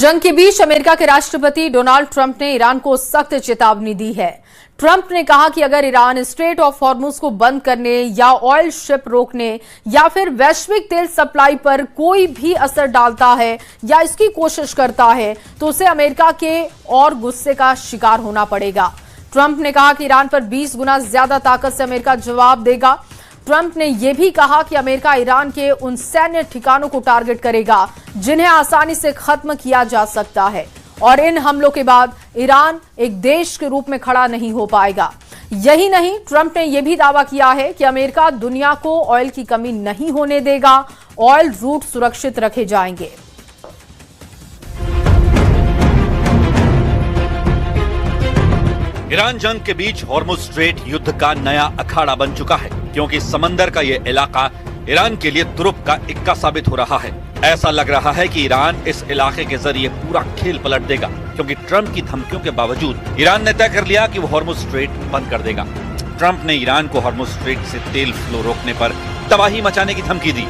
जंग के बीच अमेरिका के राष्ट्रपति डोनाल्ड ट्रंप ने ईरान को सख्त चेतावनी दी है। ट्रंप ने कहा कि अगर ईरान स्ट्रेट ऑफ हॉर्मुज को बंद करने या ऑयल शिप रोकने या फिर वैश्विक तेल सप्लाई पर कोई भी असर डालता है या इसकी कोशिश करता है तो उसे अमेरिका के और गुस्से का शिकार होना पड़ेगा। ट्रंप ने कहा कि ईरान पर 20 गुना ज्यादा ताकत से अमेरिका जवाब देगा। ट्रंप ने यह भी कहा कि अमेरिका ईरान के उन सैन्य ठिकानों को टारगेट करेगा जिन्हें आसानी से खत्म किया जा सकता है और इन हमलों के बाद ईरान एक देश के रूप में खड़ा नहीं हो पाएगा। यही नहीं, ट्रंप ने यह भी दावा किया है कि अमेरिका दुनिया को ऑयल की कमी नहीं होने देगा, ऑयल रूट सुरक्षित रखे जाएंगे। ईरान जंग के बीच हॉर्मुज स्ट्रेट युद्ध का नया अखाड़ा बन चुका है, क्योंकि समंदर का यह इलाका ईरान के लिए तुरुप का इक्का साबित हो रहा है। ऐसा लग रहा है कि ईरान इस इलाके के जरिए पूरा खेल पलट देगा, क्योंकि ट्रंप की धमकियों के बावजूद ईरान ने तय कर लिया कि वो हॉर्मुज स्ट्रेट बंद कर देगा। ट्रंप ने ईरान को हॉर्मुज स्ट्रेट से तेल फ्लो रोकने पर तबाही मचाने की धमकी दी।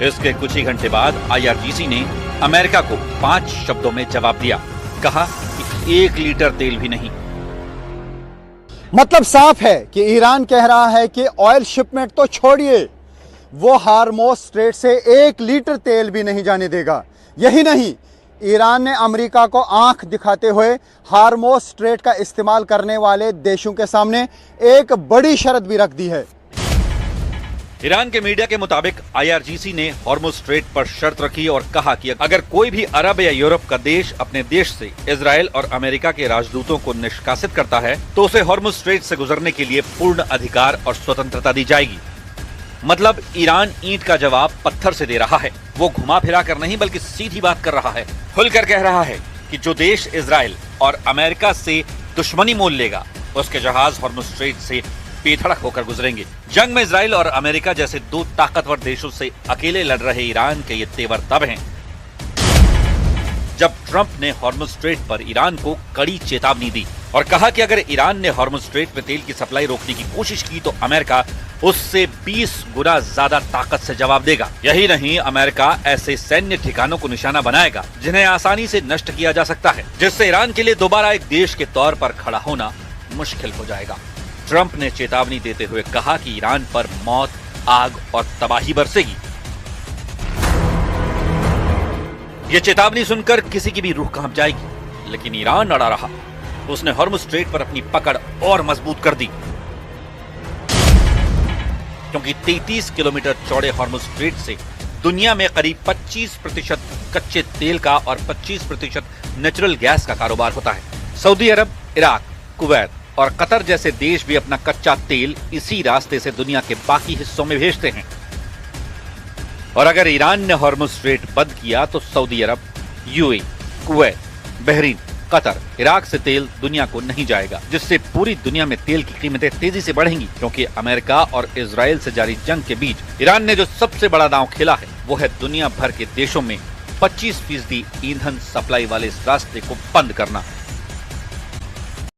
इसके कुछ ही घंटे बाद IRGC ने अमेरिका को 5 शब्दों में जवाब दिया। कहा कि 1 लीटर तेल भी नहीं। मतलब साफ है कि ईरान कह रहा है कि ऑयल शिपमेंट तो छोड़िए, वो हॉर्मुज स्ट्रेट से 1 लीटर तेल भी नहीं जाने देगा। यही नहीं, ईरान ने अमेरिका को आंख दिखाते हुए हॉर्मुज स्ट्रेट का इस्तेमाल करने वाले देशों के सामने एक बड़ी शर्त भी रख दी है। ईरान के मीडिया के मुताबिक IRGC ने हॉर्मुज स्ट्रेट पर शर्त रखी और कहा कि अगर कोई भी अरब या यूरोप का देश अपने देश से इजराइल और अमेरिका के राजदूतों को निष्कासित करता है तो उसे हॉर्मुज स्ट्रेट से गुजरने के लिए पूर्ण अधिकार और स्वतंत्रता दी जाएगी। मतलब ईरान ईंट का जवाब पत्थर से दे रहा है। वो घुमा फिरा कर नहीं बल्कि सीधी बात कर रहा है। खुलकर कह रहा है कि जो देश इजराइल और अमेरिका से दुश्मनी मोल लेगा उसके जहाज हॉर्मुज स्ट्रेट से बेधड़क होकर गुजरेंगे। जंग में इजराइल और अमेरिका जैसे 2 ताकतवर देशों से अकेले लड़ रहे ईरान के ये तेवर तब हैं जब ट्रंप ने हॉर्मुज स्ट्रेट पर ईरान को कड़ी चेतावनी दी और कहा कि अगर ईरान ने हॉर्मुज स्ट्रेट में तेल की सप्लाई रोकने की कोशिश की तो अमेरिका उससे 20 गुना ज्यादा ताकत से जवाब देगा। यही नहीं, अमेरिका ऐसे सैन्य ठिकानों को निशाना बनाएगा जिन्हें आसानी से नष्ट किया जा सकता है, जिससे ईरान के लिए दोबारा एक देश के तौर पर खड़ा होना मुश्किल हो जाएगा। ट्रंप ने चेतावनी देते हुए कहा कि ईरान पर मौत, आग और तबाही बरसेगी। यह चेतावनी सुनकर किसी की भी रूह कांप जाएगी, लेकिन ईरान अड़ा रहा। उसने हॉर्मुज स्ट्रेट पर अपनी पकड़ और मजबूत कर दी, क्योंकि 33 किलोमीटर चौड़े हॉर्मुज स्ट्रेट से दुनिया में करीब 25% कच्चे तेल का और 25% नेचुरल गैस का कारोबार होता है। सऊदी अरब, इराक, कुवैत और कतर जैसे देश भी अपना कच्चा तेल इसी रास्ते से दुनिया के बाकी हिस्सों में भेजते हैं। और अगर ईरान ने हॉर्मुज स्ट्रेट बंद किया तो सऊदी अरब, UAE, Kuwait, Bahrain, Qatar, Iraq से तेल दुनिया को नहीं जाएगा, जिससे पूरी दुनिया में तेल की कीमतें तेजी से बढ़ेंगी। क्योंकि अमेरिका और इजराइल से जारी जंग के बीच ईरान ने जो सबसे बड़ा दांव खेला है वो है दुनिया भर के देशों में 25% ईंधन सप्लाई वाले इस रास्ते को बंद करना।